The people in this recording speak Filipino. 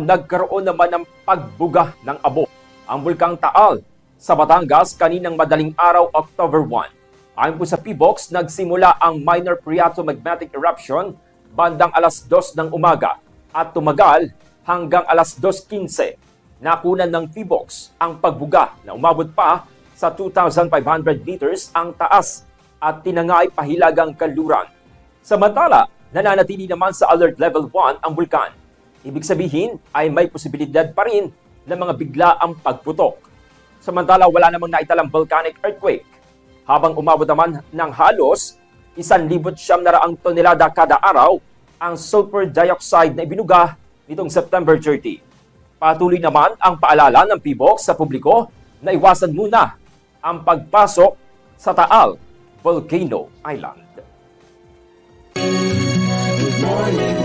Nagkaroon naman ng pagbuga ng abo ang Bulkang Taal sa Batangas kaninang madaling araw October 1. Ayon po sa PBOX, nagsimula ang minor phreatomagmatic eruption bandang alas 2 ng umaga at tumagal hanggang alas 2:15. Nakunan ng PBOX ang pagbuga na umabot pa sa 2,500 meters ang taas at tinangay pahilagang kanluran. Samantala, nananatili naman sa Alert Level 1 ang bulkan. Ibig sabihin ay may posibilidad pa rin ng mga biglaang pagputok. Samantala, wala namang naitalang volcanic earthquake. Habang umabot naman ng halos 1,900 tonelada kada araw ang sulfur dioxide na ibinuga nitong September 30. Patuloy naman ang paalala ng PBOX sa publiko na iwasan muna ang pagpasok sa Taal Volcano Island. Good morning.